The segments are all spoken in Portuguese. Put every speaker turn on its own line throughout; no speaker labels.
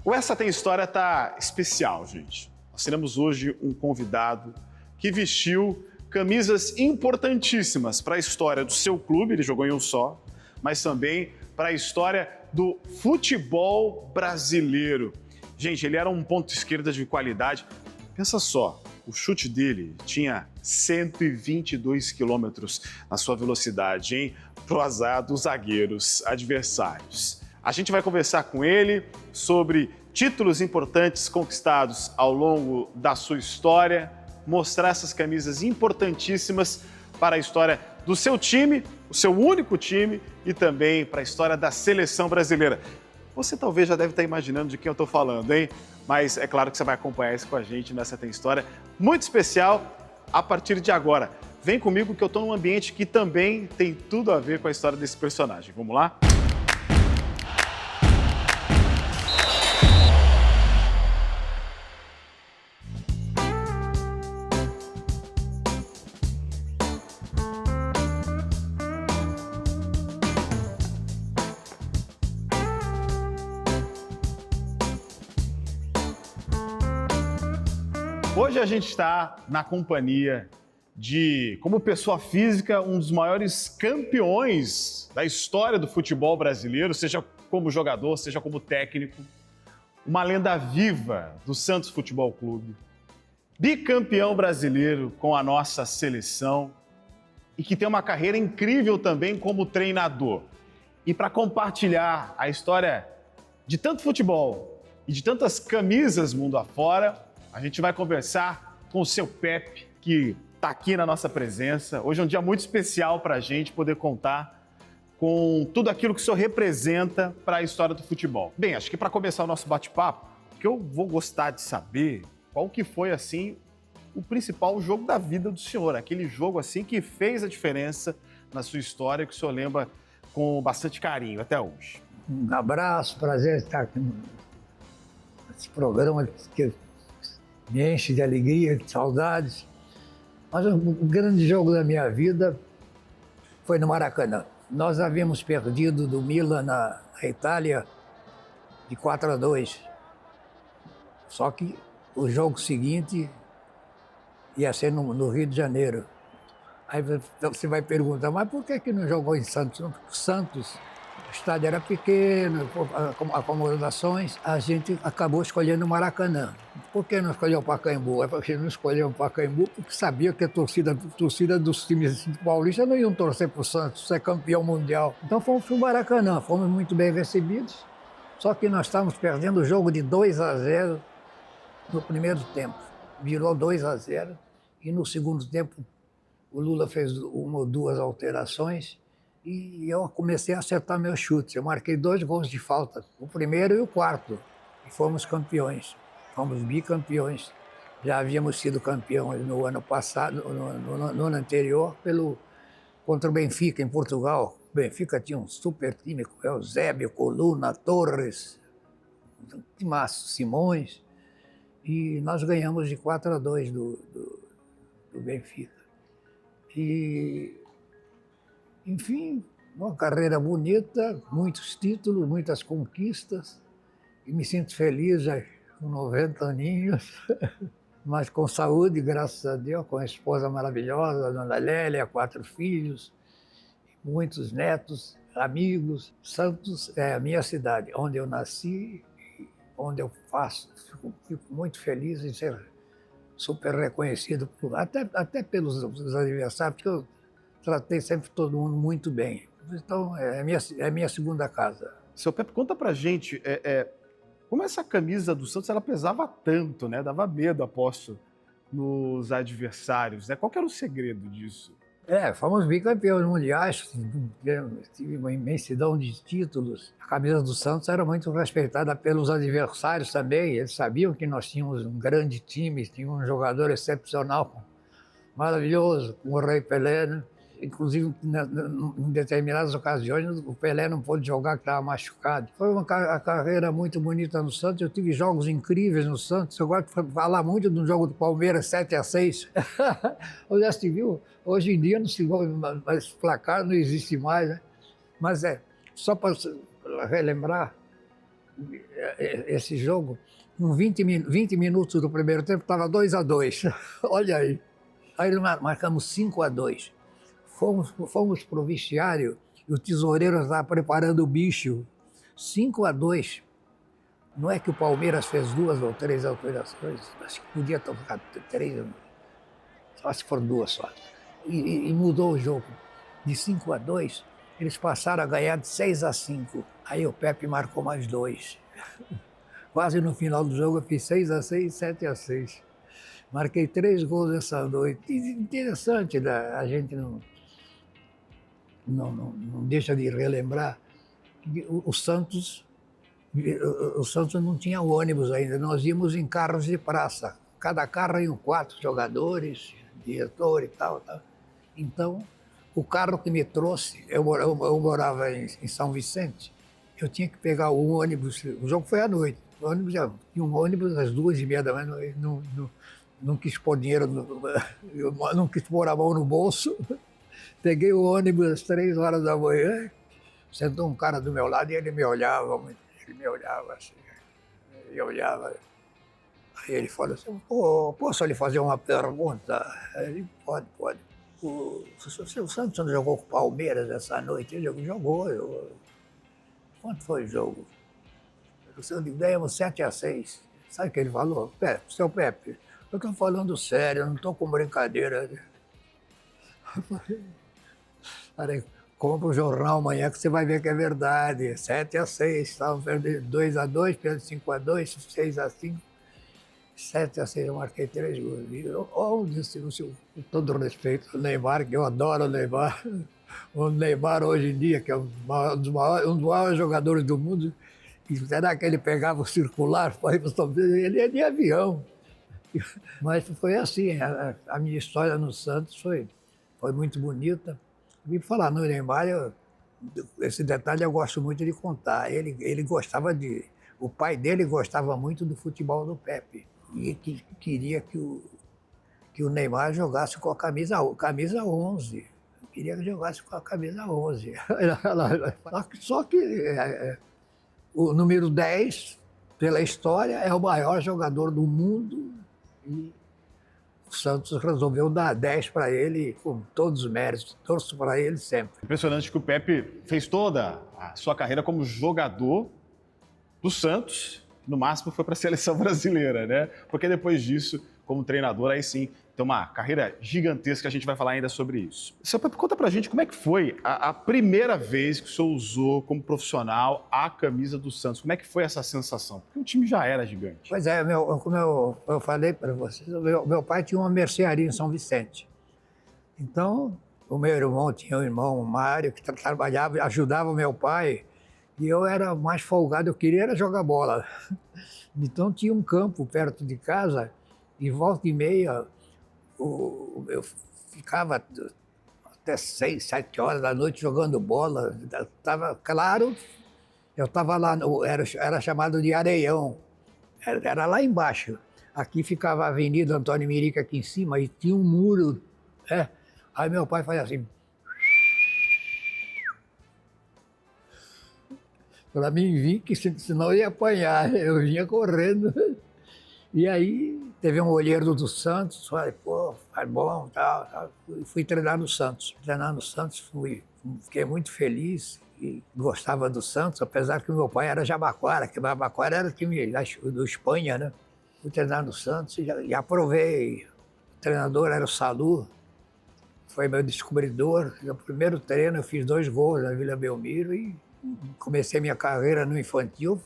O Essa Tem História tá especial, gente. Nós teremos hoje um convidado que vestiu camisas importantíssimas para a história do seu clube, ele jogou em um só, mas também para a história do futebol brasileiro. Gente, ele era um ponto esquerda de qualidade. Pensa só, o chute dele tinha 122 quilômetros na sua velocidade, hein? Pro azar dos zagueiros adversários. A gente vai conversar com ele sobre títulos importantes conquistados ao longo da sua história, mostrar essas camisas importantíssimas para a história do seu time, o seu único time, e também para a história da seleção brasileira. Você talvez já deve estar imaginando de quem eu estou falando, hein? Mas é claro que você vai acompanhar isso com a gente nessa Tem História muito especial a partir de agora. Vem comigo que eu estou num ambiente que também tem tudo a ver com a história desse personagem. Vamos lá? Hoje a gente está na companhia de, como pessoa física, um dos maiores campeões da história do futebol brasileiro, seja como jogador, seja como técnico, uma lenda viva do Santos Futebol Clube, bicampeão brasileiro com a nossa seleção e que tem uma carreira incrível também como treinador. E para compartilhar a história de tanto futebol e de tantas camisas mundo afora, a gente vai conversar com o seu Pepe, que está aqui na nossa presença. Hoje é um dia muito especial para a gente poder contar com tudo aquilo que o senhor representa para a história do futebol. Bem, acho que para começar o nosso bate-papo, que eu vou gostar de saber qual que foi, assim, o principal jogo da vida do senhor, aquele jogo, assim, que fez a diferença na sua história, que o senhor lembra com bastante carinho até hoje.
Um abraço, prazer estar aqui nesse programa que me enche de alegria, de saudades. Mas o grande jogo da minha vida foi no Maracanã. Nós havíamos perdido do Milan na Itália de 4-2. Só que o jogo seguinte ia ser no Rio de Janeiro. Aí você vai perguntar, mas por que não jogou em Santos? Santos, o estádio era pequeno, acomodações, a gente acabou escolhendo o Maracanã. Por que não escolheu o Pacaembu? É porque não escolheu o Pacaembu porque sabia que a torcida dos times paulistas não iam torcer para o Santos ser campeão mundial. Então fomos para o Maracanã, fomos muito bem recebidos, só que nós estávamos perdendo o jogo de 2-0 no primeiro tempo. Virou 2-0 e no segundo tempo o Lula fez uma ou duas alterações e eu comecei a acertar meus chutes. Eu marquei 2 gols de falta, o primeiro e o quarto, e fomos campeões. Fomos bicampeões. Já havíamos sido campeões no ano passado, no ano anterior, contra o Benfica, em Portugal. O Benfica tinha um super time com Eusébio, Coluna, Torres, Timaço, Simões, e nós ganhamos de 4-2 do Benfica. E, enfim, uma carreira bonita, muitos títulos, muitas conquistas, e me sinto feliz já com 90 aninhos, mas com saúde, graças a Deus, com a esposa maravilhosa, a dona Lélia, 4 filhos, muitos netos, amigos. Santos é a minha cidade, onde eu nasci, onde eu faço. Fico muito feliz em ser super reconhecido, até pelos adversários, porque eu tratei sempre todo mundo muito bem. Então, é a minha segunda casa.
Seu Pepe, conta pra gente, como essa camisa do Santos ela pesava tanto, né? Dava medo, aposto, nos adversários, né? Qual que era o segredo disso?
Fomos bicampeões mundiais, tive uma imensidão de títulos. A camisa do Santos era muito respeitada pelos adversários também. Eles sabiam que nós tínhamos um grande time, tínhamos um jogador excepcional, maravilhoso, como o Rei Pelé, né? Inclusive, em determinadas ocasiões, o Pelé não pôde jogar, que estava machucado. Foi uma carreira muito bonita no Santos. Eu tive jogos incríveis no Santos. Eu gosto de falar muito do jogo do Palmeiras, 7-6. Já se viu, hoje em dia não se mais placar, não existe mais, né? Mas só para relembrar, esse jogo, com 20 minutos do primeiro tempo, estava 2-2. Olha aí. Aí marcamos 5-2. Fomos para o vestiário e o tesoureiro estava preparando o bicho. 5-2. Não é que o Palmeiras fez 2 ou 3 alterações? Acho que podia tocar 3, acho que foram 2 só. E mudou o jogo. De 5-2, eles passaram a ganhar de 6-5. Aí o Pepe marcou mais 2. Quase no final do jogo eu fiz 6-6, 7-6. Marquei 3 gols essa noite. Interessante, né? A gente não deixa de relembrar que o Santos não tinha ônibus ainda, nós íamos em carros de praça. Cada carro iam 4 jogadores, diretor e tal. Então, o carro que me trouxe, eu morava em São Vicente, eu tinha que pegar o ônibus, o jogo foi à noite, tinha um ônibus às 2h30 da manhã, não quis pôr dinheiro, não quis pôr a mão no bolso, peguei o ônibus às 3 horas da manhã, sentou um cara do meu lado e ele me olhava assim, eu olhava. Aí ele falou assim, posso lhe fazer uma pergunta? Ele, pode. O Santos não jogou com o Palmeiras essa noite? Ele jogou. Quanto foi o jogo? Ganhamos 7-6. Sabe o que ele falou? Seu Pepe, eu estou falando sério, eu não estou com brincadeira. Falei, compra o jornal amanhã que você vai ver que é verdade. 7-6, estavam perdendo 2-2, perdendo 5-2, 6-5, 7-6, eu marquei 3 gols. Com todo respeito, o Neymar, que eu adoro o Neymar. O Neymar hoje em dia, que é um dos maiores jogadores do mundo, e será que ele pegava o circular? Ele é de avião. Mas foi assim, a minha história no Santos foi muito bonita. E falar no Neymar, esse detalhe eu gosto muito de contar. Ele gostava o pai dele gostava muito do futebol do Pepe e queria que o Neymar jogasse com a camisa 11. Queria que jogasse com a camisa 11. Só que o número 10, pela história, é o maior jogador do mundo e o Santos resolveu dar 10 para ele, com todos os méritos, torço para ele sempre.
Impressionante que o Pepe fez toda a sua carreira como jogador do Santos, no máximo foi para a seleção brasileira, né? Porque depois disso, como treinador, aí sim, tem uma carreira gigantesca, a gente vai falar ainda sobre isso. Seu Pepe, conta pra gente como é que foi a primeira vez que o senhor usou como profissional a camisa do Santos. Como é que foi essa sensação? Porque o time já era gigante.
Pois é, como eu falei para vocês, meu pai tinha uma mercearia em São Vicente. Então, o meu irmão tinha um irmão, o Mário, que trabalhava, ajudava o meu pai, e eu era mais folgado, eu queria era jogar bola. Então tinha um campo perto de casa, e volta e meia, eu ficava até 6, 7 horas da noite jogando bola. Claro, eu estava lá, era chamado de Areião, era lá embaixo. Aqui ficava a Avenida Antônio Mirica aqui em cima e tinha um muro. Aí meu pai fazia assim, para mim vir, que senão eu ia apanhar, eu vinha correndo. E aí teve um olheiro do Santos, falei, faz bom, tal. Fui treinar no Santos. Fiquei muito feliz e gostava do Santos, apesar que meu pai era Jabaquara, que Jabaquara era time do Espanha, né? Fui treinar no Santos e aprovei. O treinador era o Salu, foi meu descobridor. No primeiro treino eu fiz 2 gols na Vila Belmiro e comecei minha carreira no infantil,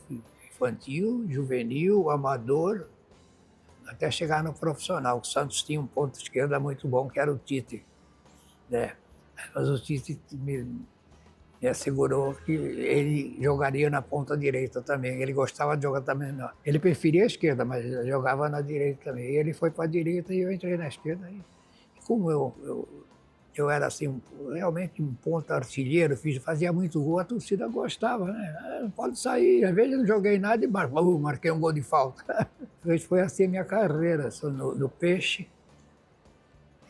juvenil, amador, até chegar no profissional. O Santos tinha um ponto de esquerda muito bom, que era o Tite, né? Mas o Tite me assegurou que ele jogaria na ponta direita também. Ele gostava de jogar também. Não. Ele preferia a esquerda, mas jogava na direita também. E ele foi para a direita e eu entrei na esquerda. E como eu era assim, realmente um ponta artilheiro, fazia muito gol, a torcida gostava, né? Não pode sair, às vezes eu não joguei nada e marquei um gol de falta. Foi assim a minha carreira, no Peixe.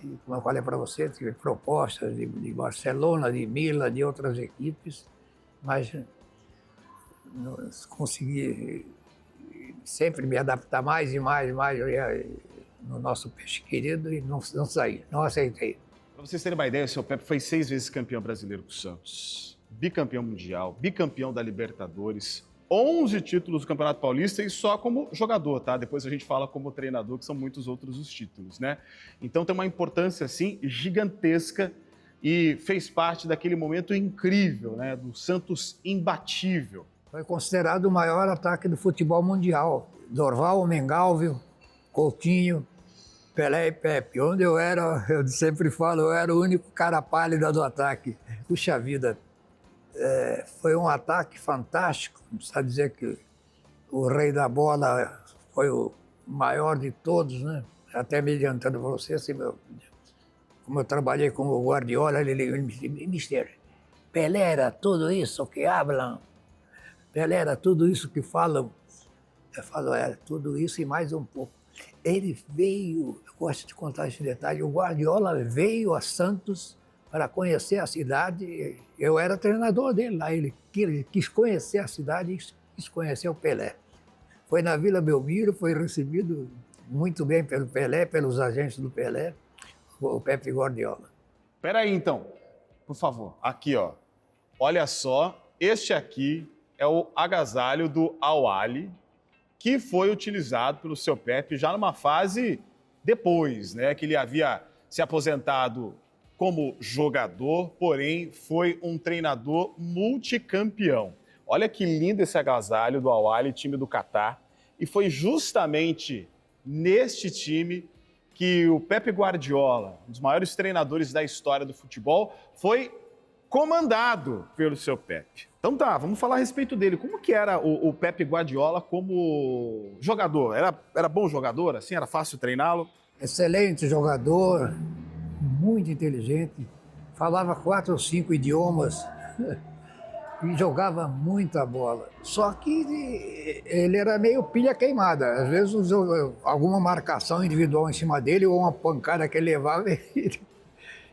E, como eu falei para você, tive propostas de Barcelona, de Milan, de outras equipes, mas consegui sempre me adaptar mais e mais no nosso peixe querido e não saí, não aceitei.
Para vocês terem uma ideia, o seu Pepe foi 6 vezes campeão brasileiro com o Santos, bicampeão mundial, bicampeão da Libertadores, 11 títulos do Campeonato Paulista e só como jogador, tá? Depois a gente fala como treinador, que são muitos outros os títulos, né? Então tem uma importância, assim, gigantesca e fez parte daquele momento incrível, né? Do Santos imbatível.
Foi considerado o maior ataque do futebol mundial. Dorval, Mengalvio, Coutinho, Pelé e Pepe. Onde eu era, eu sempre falo, eu era o único cara pálido do ataque. Puxa vida, foi um ataque fantástico. Não precisa dizer que o rei da bola foi o maior de todos, né? Até me adiantando para você, assim, como eu trabalhei com o Guardiola, ele me disse, mister, Pelé era tudo isso que hablam, Pelé era tudo isso que falam. Eu falo, tudo isso e mais um pouco. Ele veio, eu gosto de contar esse detalhe, o Guardiola veio a Santos para conhecer a cidade. Eu era treinador dele lá, ele quis conhecer a cidade e quis conhecer o Pelé. Foi na Vila Belmiro, foi recebido muito bem pelo Pelé, pelos agentes do Pelé, o Pepe Guardiola.
Espera aí, então, por favor, aqui, ó. Olha só, este aqui é o agasalho do Al-Ahly, que foi utilizado pelo seu Pepe já numa fase depois, né? Que ele havia se aposentado como jogador, porém foi um treinador multicampeão. Olha que lindo esse agasalho do Al-Ahly, time do Catar. E foi justamente neste time que o Pepe Guardiola, um dos maiores treinadores da história do futebol, foi comandado pelo seu Pepe. Então tá, vamos falar a respeito dele. Como que era o Pepe Guardiola como jogador? Era bom jogador, assim? Era fácil treiná-lo?
Excelente jogador, muito inteligente, falava 4 ou 5 idiomas e jogava muita bola. Só que ele era meio pilha queimada. Às vezes alguma marcação individual em cima dele ou uma pancada que ele levava,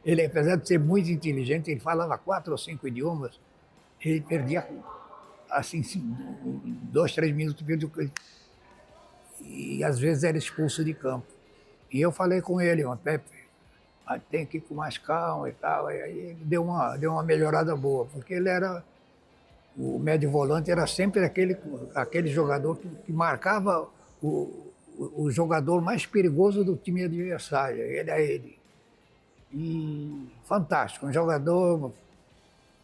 ele, apesar de ser muito inteligente, ele falava 4 ou 5 idiomas, ele perdia, assim, 2, 3 minutos, e às vezes era expulso de campo. E eu falei com ele, Pepe, tem que ir com mais calma e tal, e aí ele deu uma melhorada boa, porque ele era, o médio volante era sempre aquele jogador que marcava o jogador mais perigoso do time adversário, ele. E fantástico, um jogador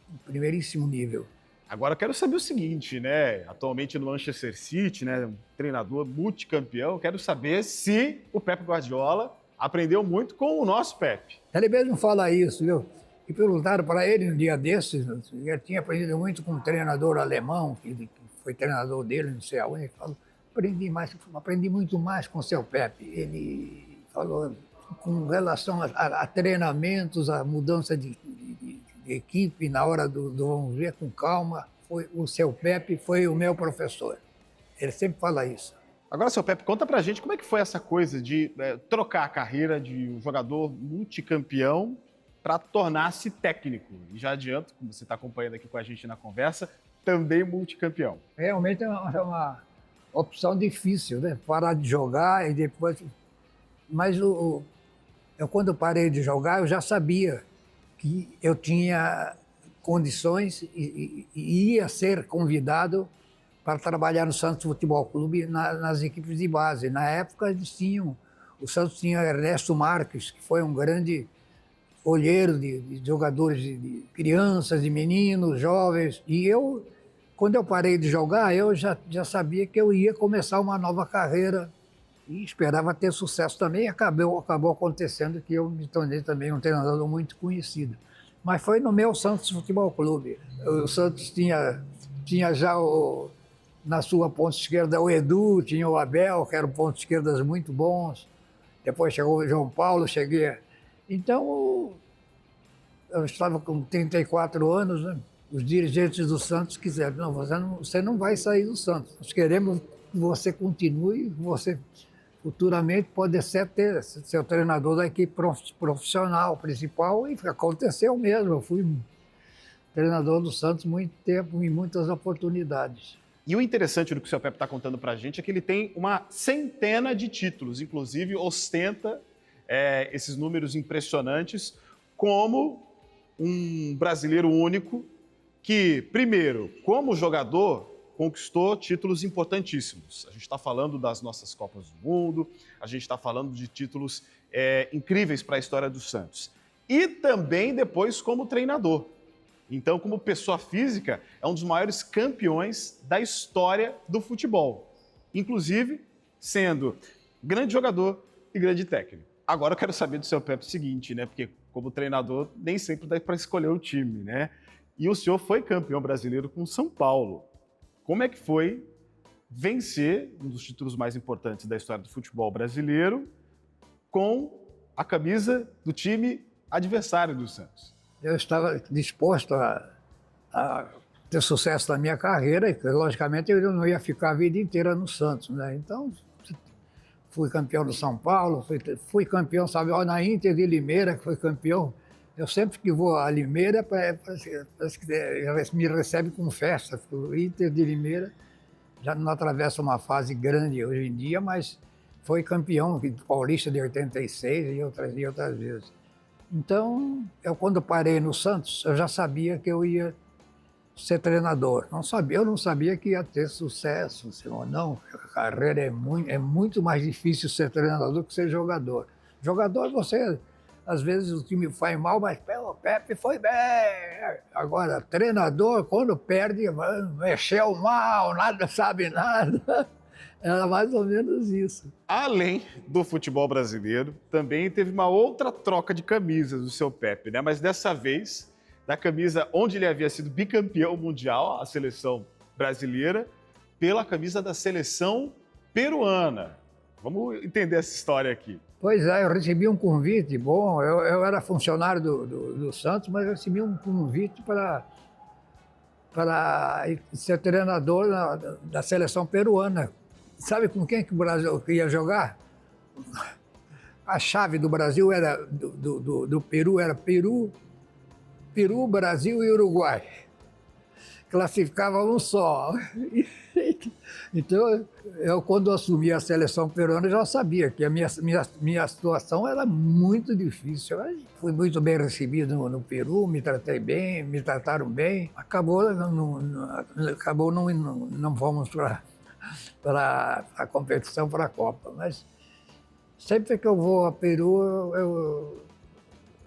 de primeiríssimo nível.
Agora eu quero saber o seguinte, né? Atualmente no Manchester City, né? Um treinador multicampeão. Quero saber se o Pepe Guardiola aprendeu muito com o nosso Pepe.
Ele mesmo fala isso, viu? E perguntaram para ele um dia desses, ele tinha aprendido muito com um treinador alemão, que foi treinador dele, não sei aonde, ele falou, aprendi muito mais com o seu Pepe. Ele falou, com relação a treinamentos, a mudança de equipe, na hora do vamos ver, com calma, o seu Pepe foi o meu professor. Ele sempre fala isso.
Agora, seu Pepe, conta pra gente como é que foi essa coisa de trocar a carreira de um jogador multicampeão para tornar-se técnico. E já adianto, como você está acompanhando aqui com a gente na conversa, também multicampeão.
Realmente é uma opção difícil, né? Parar de jogar e depois... Mas eu, quando parei de jogar, eu já sabia que eu tinha condições e ia ser convidado para trabalhar no Santos Futebol Clube nas equipes de base. Na época, o Santos tinha Ernesto Marques, que foi um grande olheiro de jogadores, de crianças, de meninos, jovens. E eu, quando eu parei de jogar, eu já sabia que eu ia começar uma nova carreira e esperava ter sucesso também. Acabou acontecendo que eu me tornei também um treinador muito conhecido. Mas foi no meu Santos Futebol Clube. O Santos tinha já na sua ponta esquerda o Edu, tinha o Abel, que eram pontos esquerdas muito bons. Depois chegou o João Paulo, cheguei. Então, eu estava com 34 anos, né? Os dirigentes do Santos quiseram, não, você não vai sair do Santos. Nós queremos que você continue, você futuramente pode ser seu treinador da equipe profissional principal, e aconteceu mesmo. Eu fui treinador do Santos muito tempo, em muitas oportunidades.
E o interessante do que o seu Pepe está contando para a gente é que ele tem uma centena de títulos, inclusive ostenta esses números impressionantes como um brasileiro único que, primeiro, como jogador, conquistou títulos importantíssimos. A gente está falando das nossas Copas do Mundo, a gente está falando de títulos incríveis para a história do Santos. E também depois como treinador. Então, como pessoa física, é um dos maiores campeões da história do futebol. Inclusive, sendo grande jogador e grande técnico. Agora eu quero saber do seu Pepe o seguinte, né? Porque como treinador, nem sempre dá para escolher o time, né? E o senhor foi campeão brasileiro com o São Paulo. Como é que foi vencer um dos títulos mais importantes da história do futebol brasileiro com a camisa do time adversário do Santos?
Eu estava disposto a ter sucesso na minha carreira e, logicamente, eu não ia ficar a vida inteira no Santos, né? Então, fui campeão do São Paulo, fui campeão, sabe, na Inter de Limeira, que foi campeão. Eu sempre que vou a Limeira, parece que me recebe com festa, porque o Inter de Limeira já não atravessa uma fase grande hoje em dia, mas foi campeão paulista de 86 e outras vezes. Então, eu quando parei no Santos, eu já sabia que eu ia ser treinador. Eu não sabia que ia ter sucesso, senão não, a carreira é muito mais difícil ser treinador do que ser jogador. Jogador, você, às vezes o time faz mal, mas o Pepe foi bem. Agora, treinador, quando perde, mexeu mal, nada sabe nada. Era mais ou menos isso.
Além do futebol brasileiro, também teve uma outra troca de camisas do seu Pepe, né? Mas dessa vez, da camisa onde ele havia sido bicampeão mundial, a seleção brasileira, pela camisa da seleção peruana. Vamos entender essa história aqui.
Pois é, eu recebi um convite. Bom, eu era funcionário do Santos, mas eu recebi um convite para ser treinador da seleção peruana. Sabe com quem que o Brasil ia jogar? A chave do Brasil era do Peru era Peru, Brasil e Uruguai. Classificava um só. Então, eu quando assumi a seleção peruana, já sabia que a minha situação era muito difícil. Eu fui muito bem recebido no Peru, me tratei bem, me trataram bem. Acabou não fomos para a competição, para a Copa. Mas sempre que eu vou a Peru, eu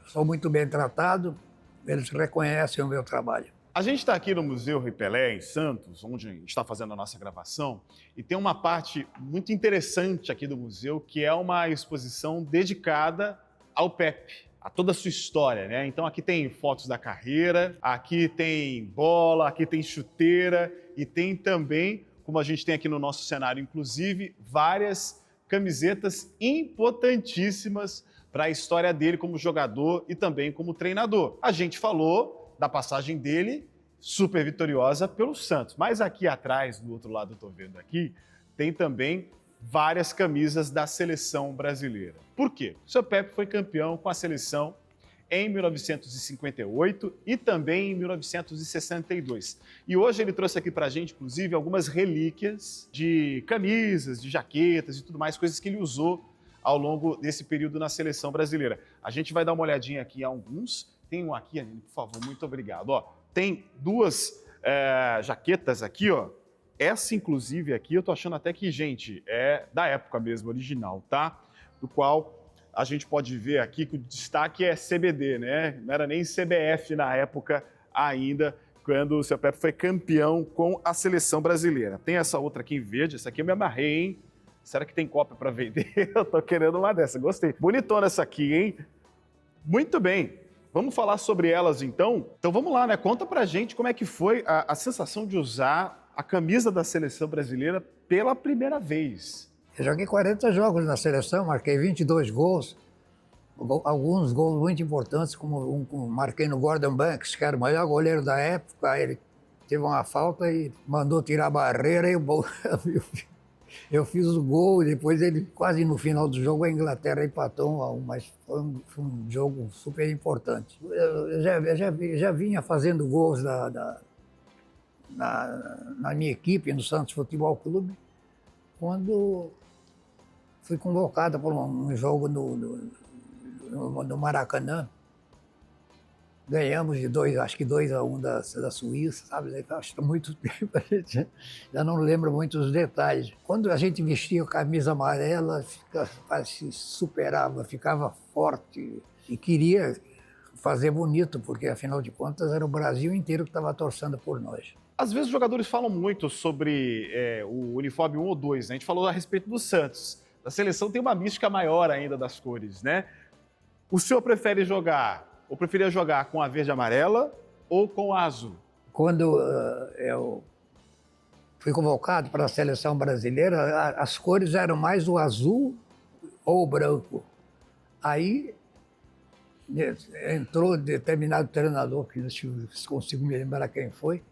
sou muito bem tratado, eles reconhecem o meu trabalho.
A gente está aqui no Museu Rui Pelé, em Santos, onde a gente está fazendo a nossa gravação, e tem uma parte muito interessante aqui do museu, que é uma exposição dedicada ao Pepe, a toda a sua história, né? Então aqui tem fotos da carreira, aqui tem bola, aqui tem chuteira, e tem também, como a gente tem aqui no nosso cenário, inclusive, várias camisetas importantíssimas para a história dele como jogador e também como treinador. A gente falou da passagem dele super vitoriosa pelo Santos, mas aqui atrás, do outro lado, eu estou vendo aqui, tem também várias camisas da seleção brasileira. Por quê? O seu Pepe foi campeão com a seleção em 1958 e também em 1962. E hoje ele trouxe aqui pra gente, inclusive, algumas relíquias de camisas, de jaquetas e tudo mais, coisas que ele usou ao longo desse período na seleção brasileira. A gente vai dar uma olhadinha aqui em alguns. Tem um aqui, Aline, por favor, muito obrigado. Ó, tem duas jaquetas aqui, ó. Essa, inclusive, aqui, eu tô achando até que, gente, é da época mesmo, original, tá? Do qual a gente pode ver aqui que o destaque é CBD, né? Não era nem CBF na época ainda, quando o seu Pepe foi campeão com a seleção brasileira. Tem essa outra aqui em verde, essa aqui eu me amarrei, hein? Será que tem cópia para vender? Eu tô querendo uma dessa, gostei. Bonitona essa aqui, hein? Muito bem, vamos falar sobre elas então? Então vamos lá, né? Conta pra gente como é que foi a sensação de usar a camisa da seleção brasileira pela primeira vez.
Eu joguei 40 jogos na seleção, marquei 22 gols, alguns gols muito importantes, como marquei no Gordon Banks, que era o maior goleiro da época. Ele teve uma falta e mandou tirar a barreira e eu fiz o gol. E depois ele, quase no final do jogo, a Inglaterra empatou 1-1, mas foi um jogo super importante. Eu já vinha fazendo gols na minha equipe, no Santos Futebol Clube, quando fui convocado para um jogo no Maracanã. Ganhamos acho que 2-1 da Suíça, sabe? Acho que há muito tempo, a gente já não lembra muito os detalhes. Quando a gente vestia a camisa amarela, se superava, ficava forte e queria fazer bonito, porque afinal de contas era o Brasil inteiro que estava torcendo por nós.
Às vezes os jogadores falam muito sobre o uniforme 1 ou 2, né? A gente falou a respeito do Santos. A seleção tem uma mística maior ainda das cores, né? O senhor prefere jogar, ou preferia jogar com a verde e amarela ou com a azul?
Quando eu fui convocado para a seleção brasileira, as cores eram mais o azul ou o branco. Aí entrou determinado treinador, que não consigo me lembrar quem foi,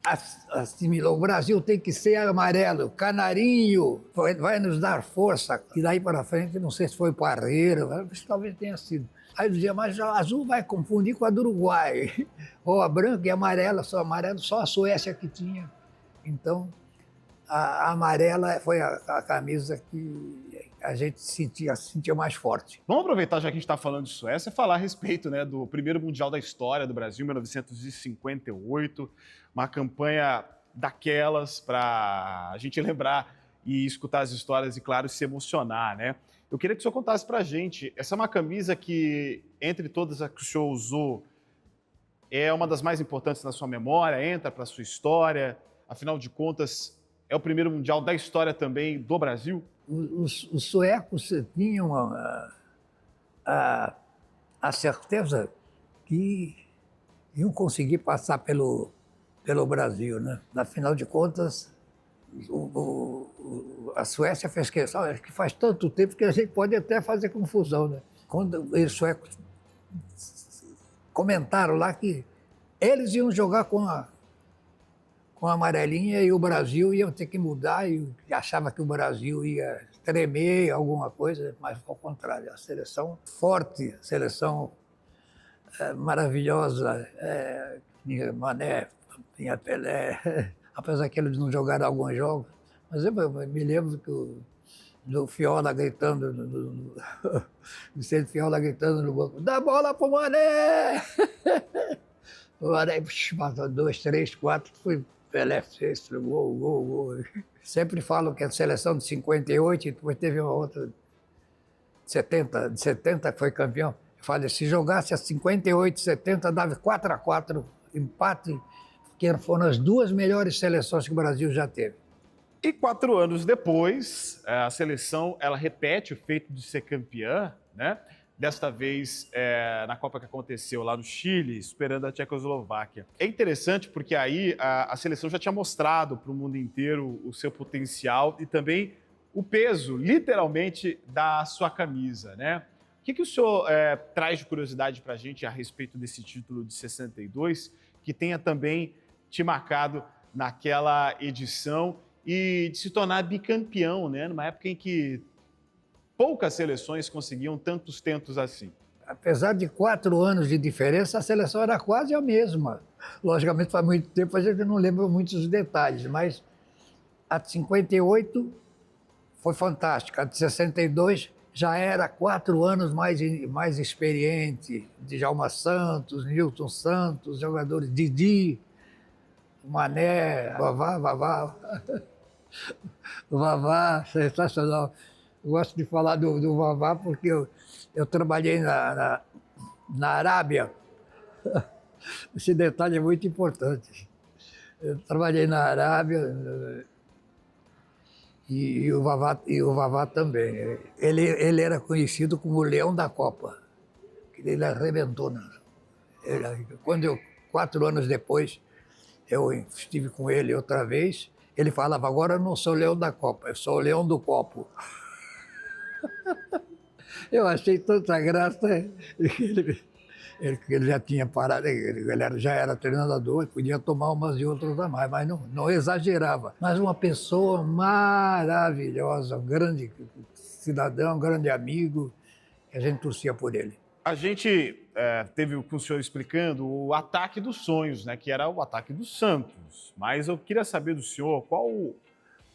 assimilou: o Brasil tem que ser amarelo, canarinho, vai nos dar força. E daí para frente, não sei se foi Parreira, talvez tenha sido. Aí dizia: mas a azul vai confundir com a do Uruguai, ou a branca e amarela, só a Suécia que tinha. Então, a amarela foi a camisa que a gente sentia mais forte.
Vamos aproveitar, já que a gente está falando de Suécia, falar a respeito, né, do primeiro Mundial da história do Brasil, 1958, uma campanha daquelas para a gente lembrar e escutar as histórias e, claro, se emocionar, né? Eu queria que o senhor contasse para a gente, essa é uma camisa que, entre todas as que o senhor usou, é uma das mais importantes na sua memória, entra para a sua história, afinal de contas, é o primeiro Mundial da história também do Brasil?
Os suecos tinham a certeza que iam conseguir passar pelo Brasil, né? Afinal de contas, a Suécia fez questão, que faz tanto tempo que a gente pode até fazer confusão, né? Quando os suecos comentaram lá que eles iam jogar com a amarelinha e o Brasil ia ter que mudar, e achava que o Brasil ia tremer alguma coisa, mas ao contrário, a seleção forte, a seleção maravilhosa, tinha Mané, tinha Pelé, apesar que eles não jogaram alguns jogos, mas eu me lembro do Fiola gritando, Vicente Fiola gritando no banco: dá bola pro Mané! O Mané matou 2, 3, 4, foi Pelé fez, gol. Sempre falo que a seleção de 58, depois teve uma outra de 70 que foi campeão. Eu falei: se jogasse a 58, 70, dava 4-4, empate, que foram as duas melhores seleções que o Brasil já teve.
E 4 anos depois, a seleção ela repete o feito de ser campeã, né? Desta vez na Copa que aconteceu lá no Chile, superando a Tchecoslováquia. É interessante porque aí a seleção já tinha mostrado para o mundo inteiro o seu potencial e também o peso, literalmente, da sua camisa, né? O que o senhor traz de curiosidade para a gente a respeito desse título de 62, que tenha também te marcado naquela edição e de se tornar bicampeão, né? Numa época em que poucas seleções conseguiam tantos tentos assim.
Apesar de 4 anos de diferença, a seleção era quase a mesma. Logicamente, faz muito tempo, a gente não lembra muitos detalhes, mas a de 58 foi fantástica. A de 62 já era 4 anos mais experiente. Djalma Santos, Nilton Santos, jogadores Didi, Mané, Vavá. O Vavá, sensacional. Eu gosto de falar do Vavá porque eu trabalhei na Arábia. Esse detalhe é muito importante. Eu trabalhei na Arábia e o Vavá também. Ele era conhecido como o Leão da Copa. Ele arrebentou. Quando 4 anos depois, eu estive com ele outra vez, ele falava: agora eu não sou o Leão da Copa, eu sou o Leão do Copo. Eu achei tanta graça. Ele já tinha parado, ele já era treinador, podia tomar umas e outras a mais, mas não exagerava. Mas uma pessoa maravilhosa, um grande cidadão, um grande amigo, que a gente torcia por ele.
A gente teve com o senhor explicando o ataque dos sonhos, né? Que era o ataque do Santos. Mas eu queria saber do senhor qual,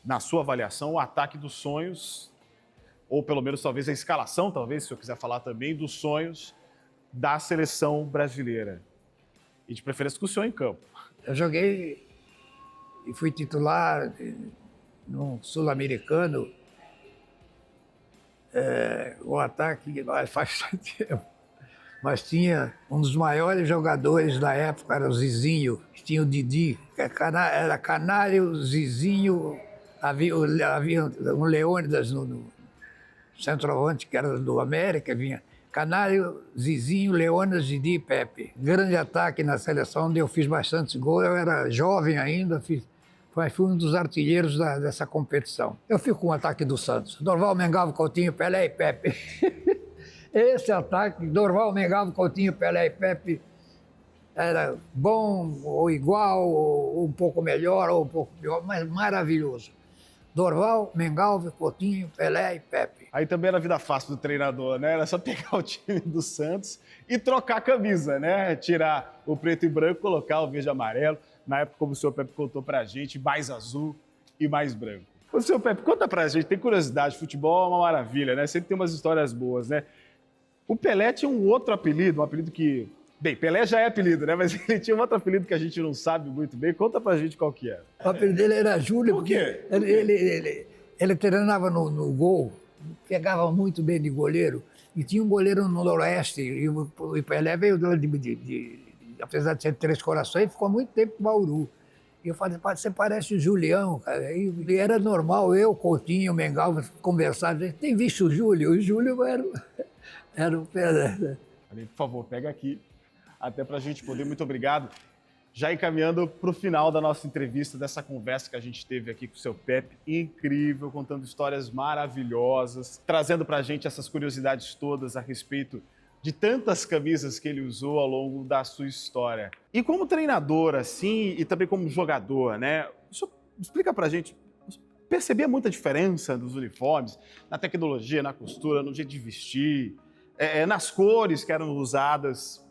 na sua avaliação, o ataque dos sonhos, ou pelo menos talvez a escalação, talvez, se o senhor quiser falar também, dos sonhos da seleção brasileira. E de preferência com o senhor em campo.
Eu joguei e fui titular no Sul-Americano. O ataque faz tempo. Mas tinha um dos maiores jogadores da época, era o Zizinho, tinha o Didi, era Canário, Zizinho, havia um Leônidas no centroavante, que era do América, vinha Canário, Zizinho, Leônidas, Didi e Pepe. Grande ataque na seleção, onde eu fiz bastante gol, eu era jovem ainda, fui um dos artilheiros dessa competição. Eu fico com o ataque do Santos, Dorval, Mengalvo, Coutinho, Pelé e Pepe. Esse ataque, Dorval, Mengalvo, Coutinho, Pelé e Pepe, era bom, ou igual, ou um pouco melhor, ou um pouco pior, mas maravilhoso. Dorval, Mengalvo, Coutinho, Pelé e Pepe.
Aí também era vida fácil do treinador, né? Era só pegar o time do Santos e trocar a camisa, né? Tirar o preto e branco, colocar o verde e amarelo. Na época, como o senhor Pepe contou pra gente, mais azul e mais branco. Ô, senhor Pepe, conta pra gente, tem curiosidade, futebol é uma maravilha, né? Sempre tem umas histórias boas, né? O Pelé tinha um outro apelido, um apelido que... Bem, Pelé já é apelido, né? Mas ele tinha um outro apelido que a gente não sabe muito bem. Conta pra gente qual que era.
O apelido dele era Júlio.
Por quê?
Ele treinava no gol, pegava muito bem de goleiro. E tinha um goleiro no Noroeste. E o Pelé veio apesar de ser Três Corações, ficou muito tempo em Bauru. E eu falei, você parece o Julião, cara. E era normal, eu, Coutinho, Mengalvo, conversar. Tem visto o Júlio? O Júlio era o Pelé.
Por favor, pega aqui, até para a gente poder. Muito obrigado. Já encaminhando para o final da nossa entrevista, dessa conversa que a gente teve aqui com o seu Pepe, incrível, contando histórias maravilhosas, trazendo para a gente essas curiosidades todas a respeito de tantas camisas que ele usou ao longo da sua história. E como treinador, assim, e também como jogador, né? Explica para a gente, percebia muita diferença dos uniformes, na tecnologia, na costura, no jeito de vestir, nas cores que eram usadas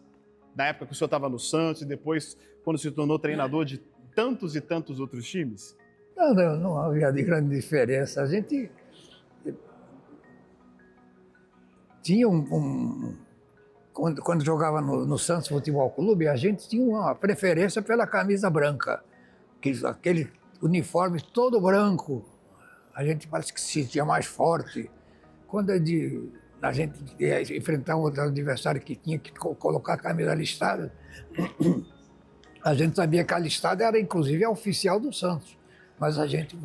na época que o senhor estava no Santos e depois quando se tornou treinador de tantos e tantos outros times?
Não havia de grande diferença. A gente tinha quando jogava no Santos Futebol Clube, a gente tinha uma preferência pela camisa branca, aquele uniforme todo branco, a gente parece que se sentia mais forte. Quando a gente ia enfrentar um outro adversário que tinha que colocar a camisa listada, a gente sabia que a listada era, inclusive, a oficial do Santos. Mas a gente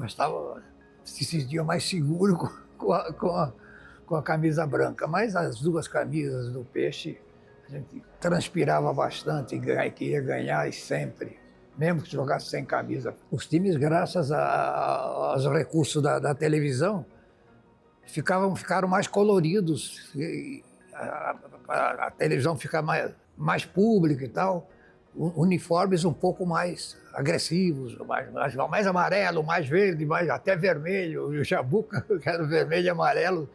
se sentia mais seguro com a camisa branca. Mas as duas camisas do Peixe, a gente transpirava bastante e queria ganhar sempre, mesmo que jogasse sem camisa. Os times, graças aos recursos da televisão, ficaram mais coloridos, a televisão fica mais pública e tal, uniformes um pouco mais agressivos, mais amarelo, mais verde, até vermelho, o Jabuca, que era vermelho e amarelo.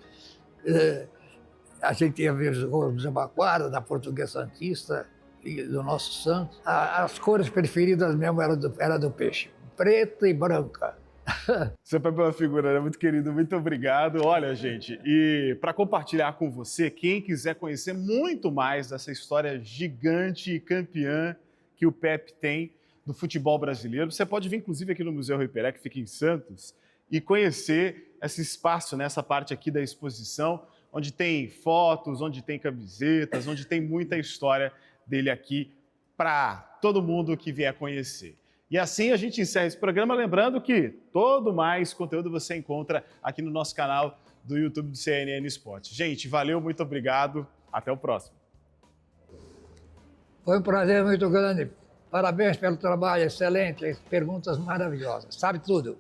A gente ia ver os gols do Jabaquara, da Portuguesa Santista e do nosso Santos. As cores preferidas mesmo eram do Peixe, preta e branca.
Seu Pepe é uma figura, né? Muito querido, muito obrigado. Olha, gente, e para compartilhar com você, quem quiser conhecer muito mais dessa história gigante e campeã que o Pepe tem do futebol brasileiro, você pode vir, inclusive, aqui no Museu Rui Pelé, que fica em Santos, e conhecer esse espaço, né? Essa parte aqui da exposição, onde tem fotos, onde tem camisetas, onde tem muita história dele aqui para todo mundo que vier conhecer. E assim a gente encerra esse programa, lembrando que todo mais conteúdo você encontra aqui no nosso canal do YouTube do CNN Esporte. Gente, valeu, muito obrigado, até o próximo.
Foi um prazer muito grande. Parabéns pelo trabalho excelente, perguntas maravilhosas. Sabe tudo.